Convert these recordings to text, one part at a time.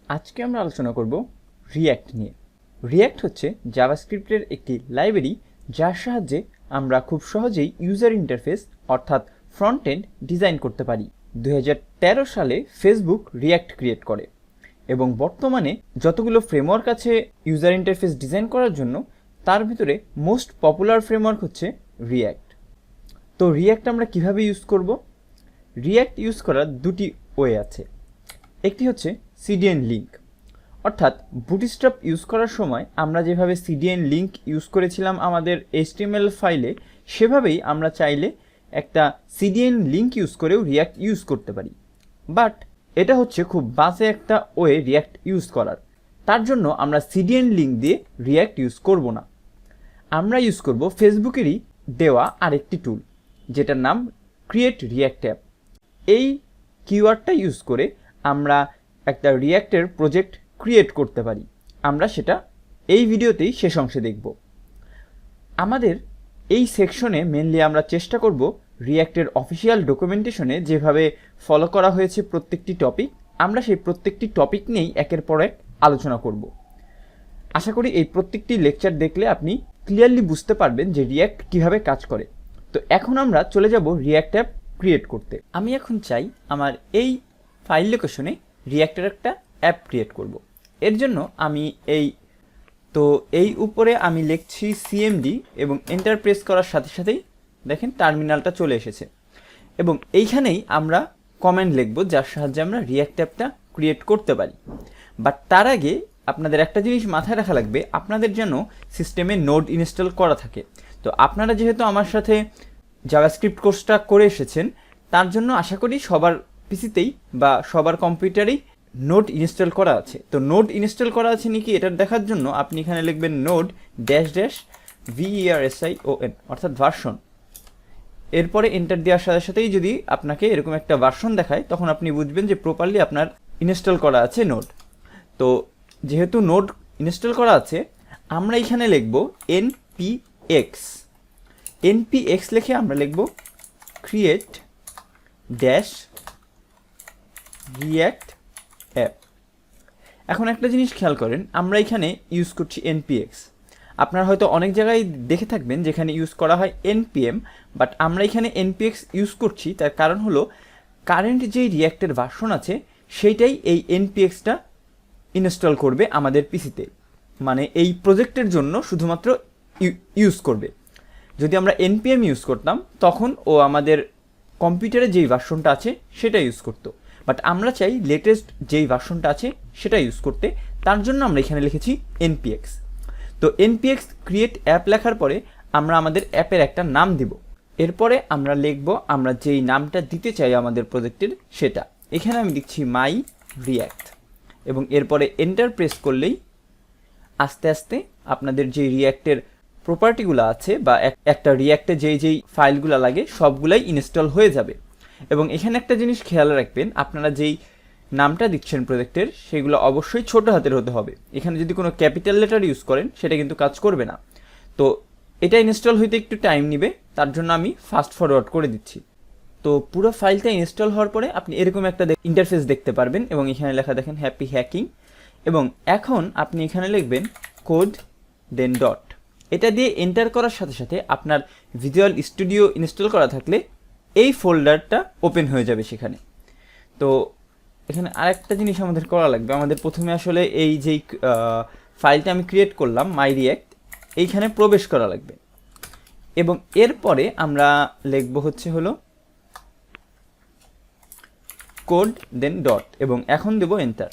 আজকে আমরা আলোচনা করব রিঅ্যাক্ট নিয়ে। রিঅ্যাক্ট হচ্ছে জাভাস্ক্রিপ্টের একটি লাইব্রেরি যার সাহায্যে আমরা খুব সহজেই ইউজার ইন্টারফেস অর্থাৎ ফ্রন্ট এন্ড ডিজাইন করতে পারি। 2013 সালে ফেসবুক রিঅ্যাক্ট ক্রিয়েট করে এবং বর্তমানে যতগুলো ফ্রেমওয়ার্ক আছে ইউজার ইন্টারফেস ডিজাইন করার জন্য তার ভিতরে মোস্ট পপুলার ফ্রেমওয়ার্ক হচ্ছে রিঅ্যাক্ট। তো রিঅ্যাক্ট আমরা কিভাবে ইউজ করব? রিঅ্যাক্ট ইউজ করার দুটি ওয়ে আছে। একটি হচ্ছে সিডিএন লিঙ্ক, অর্থাৎ বুটস্ট্র্যাপ ইউজ করার সময় আমরা যেভাবে সিডিএন লিঙ্ক ইউজ করেছিলাম আমাদের HTML ফাইলে, সেভাবেই আমরা চাইলে একটা সিডিএন লিঙ্ক ইউজ করেও রিঅ্যাক্ট ইউজ করতে পারি। বাট এটা হচ্ছে খুব বাজে একটা ওয়ে রিঅ্যাক্ট ইউজ করার। তার জন্য আমরা সিডিএন লিঙ্ক দিয়ে রিঅ্যাক্ট ইউজ করব না। আমরা ইউজ করব ফেসবুকেরই দেওয়া আরেকটি টুল, যেটার নাম ক্রিয়েট রিঅ্যাক্ট অ্যাপ। এই কিওয়ার্ডটা ইউজ করে আমরা একটা রিঅ্যাক্টের প্রজেক্ট ক্রিয়েট করতে পারি। আমরা সেটা এই ভিডিওতেই শেষ অংশে দেখব। আমাদের এই সেকশনে মেনলি আমরা চেষ্টা করব রিঅ্যাক্টের অফিসিয়াল ডকুমেন্টেশনে যেভাবে ফলো করা হয়েছে প্রত্যেকটি টপিক, আমরা সেই প্রত্যেকটি টপিক নিয়েই একের পর এক আলোচনা করব। আশা করি এই প্রত্যেকটি লেকচার দেখলে আপনি ক্লিয়ারলি বুঝতে পারবেন যে রিঅ্যাক্ট কিভাবে কাজ করে। তো এখন আমরা চলে যাব রিঅ্যাক্ট অ্যাপ ক্রিয়েট করতে। আমি এখন চাই আমার এই ফাইল লোকেশনে রিঅ্যাক্টের একটা অ্যাপ ক্রিয়েট করব। এর জন্য আমি এই উপরে আমি লিখছি সিএমডি এবং এন্টার প্রেস করার সাথে সাথেই দেখেন টার্মিনালটা চলে এসেছে এবং এইখানেই আমরা কমেন্ট লিখব যার সাহায্যে আমরা রিঅ্যাক্ট অ্যাপটা ক্রিয়েট করতে পারি। বাট তার আগে আপনাদের একটা জিনিস মাথায় রাখা লাগবে, আপনাদের যেন সিস্টেমে নোড ইনস্টল করা থাকে। তো আপনারা যেহেতু আমার সাথে জাভাস্ক্রিপ্ট কোর্সটা করে এসেছেন, তার জন্য আশা করি সবার পিসিতেই বা সবার কম্পিউটারেই নোড ইনস্টল করা আছে। তো নোড ইনস্টল করা আছে নাকি এটা দেখার জন্য আপনি এখানে লিখবেন নোড VERSION অর্থাৎ ভার্সন। এরপরে এন্টার দেওয়ার সাথে সাথেই যদি আপনাকে এরকম একটা ভার্সন দেখায়, তখন আপনি বুঝবেন যে প্রপারলি আপনার ইনস্টল করা আছে নোড। তো যেহেতু নোড ইনস্টল করা আছে, আমরা এখানে লিখব npx লিখে আমরা লিখব ক্রিয়েট রিঅ্যাক্ট অ্যাপ। এখন একটা জিনিস খেয়াল করেন, আমরা এখানে ইউজ করছি npx। আপনারা হয়তো অনেক জায়গায় দেখে থাকবেন যেখানে ইউজ করা হয় npm, বাট আমরা এখানে npx ইউজ করছি। তার কারণ হলো কারেন্ট যেই রিঅ্যাক্টের ভার্সন আছে সেইটাই এই npxটা ইনস্টল করবে আমাদের পিসিতে, মানে এই প্রজেক্টের জন্য শুধুমাত্র ইউজ করবে। যদি আমরা npm ইউজ করতাম তখন ও আমাদের কম্পিউটারে যেই ভার্সনটা আছে সেটা ইউজ করতো, বাট আমরা চাই লেটেস্ট যেই ভার্সনটা আছে সেটা ইউজ করতে। তার জন্য আমরা এখানে লিখেছি npx। তো npx ক্রিয়েট অ্যাপ লেখার পরে আমরা আমাদের অ্যাপের একটা নাম দিব। এরপরে আমরা লিখব আমরা যেই নামটা দিতে চাই আমাদের প্রজেক্টের সেটা। এখানে আমি দিচ্ছি মাই রিঅ্যাক্ট এবং এরপরে এন্টার প্রেস করলেই আস্তে আস্তে আপনাদের যে রিঅ্যাক্টের প্রপার্টিগুলো আছে বা একটা রিঅ্যাক্টে যেই ফাইলগুলো লাগে সবগুলাই ইনস্টল হয়ে যাবে। এবং এখানে একটা জিনিস খেয়াল রাখবেন, আপনারা যেই নামটা দিচ্ছেন প্রজেক্টের সেগুলো অবশ্যই ছোট হাতের হতে হবে। এখানে যদি কোনো ক্যাপিটাল লেটার ইউজ করেন সেটা কিন্তু কাজ করবে না। তো এটা ইনস্টল হইতে একটু টাইম নেবে, তার জন্য আমি ফাস্ট ফরওয়ার্ড করে দিচ্ছি। তো পুরো ফাইলটা ইনস্টল হওয়ার পরে আপনি এরকম একটা ইন্টারফেস দেখতে পারবেন এবং এখানে লেখা দেখেন হ্যাপি হ্যাকিং। এবং এখন আপনি এখানে লিখবেন কোড দেন ডট। এটা দিয়ে এন্টার করার সাথে সাথে আপনার ভিজুয়াল স্টুডিও ইনস্টল করা থাকলে এই ফোল্ডারটা ওপেন হয়ে যাবে সেখানে। তো এখানে আরেকটা জিনিস আমাদের করা লাগবে, আমাদের প্রথমে আসলে এই যেই ফাইলটা আমি ক্রিয়েট করলাম মাই রিঅ্যাক্ট, এইখানে প্রবেশ করা লাগবে এবং এরপরে আমরা লিখব হলো কোড দেন ডট এবং এখন দেব এন্টার।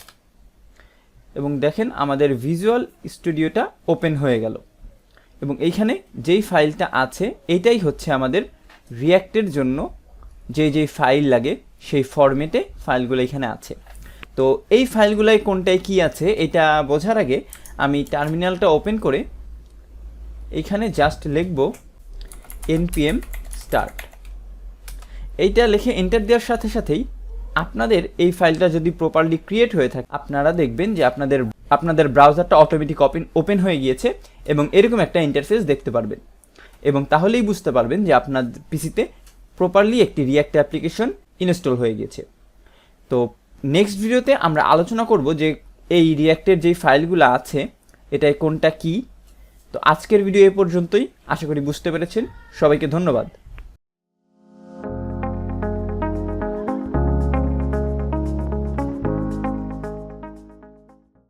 এবং দেখেন আমাদের ভিজুয়াল স্টুডিওটা ওপেন হয়ে গেল এবং এইখানে যেই ফাইলটা আছে এইটাই হচ্ছে আমাদের রিঅ্যাক্টের জন্য যেই ফাইল লাগে সেই ফরম্যাটে ফাইলগুলো এখানে আছে। তো এই ফাইলগুলোয় কোনটায় কি আছে এটা বোঝার আগে আমি টার্মিনালটা ওপেন করে এইখানে জাস্ট লিখব npm start। এইটা লিখে এন্টার দেওয়ার সাথে সাথেই আপনাদের এই ফাইলটা যদি প্রপারলি ক্রিয়েট হয়ে থাকে, আপনারা দেখবেন যে আপনাদের ব্রাউজারটা অটোমেটিক ওপেন হয়ে গিয়েছে এবং এরকম একটা ইন্টারফেস দেখতে পারবেন। এবং তাহলেই বুঝতে পারবেন যে আপনার পিসিতে প্রপারলি একটি রিঅ্যাক্ট অ্যাপ্লিকেশন ইনস্টল হয়ে গেছে। তো নেক্সট ভিডিওতে আমরা আলোচনা করব যে এই রিয়্যাক্টের যেই ফাইলগুলো আছে এটাই কোনটা কি। তো আজকের ভিডিও এ পর্যন্তই, আশা করি বুঝতে পেরেছেন। সবাইকে ধন্যবাদ।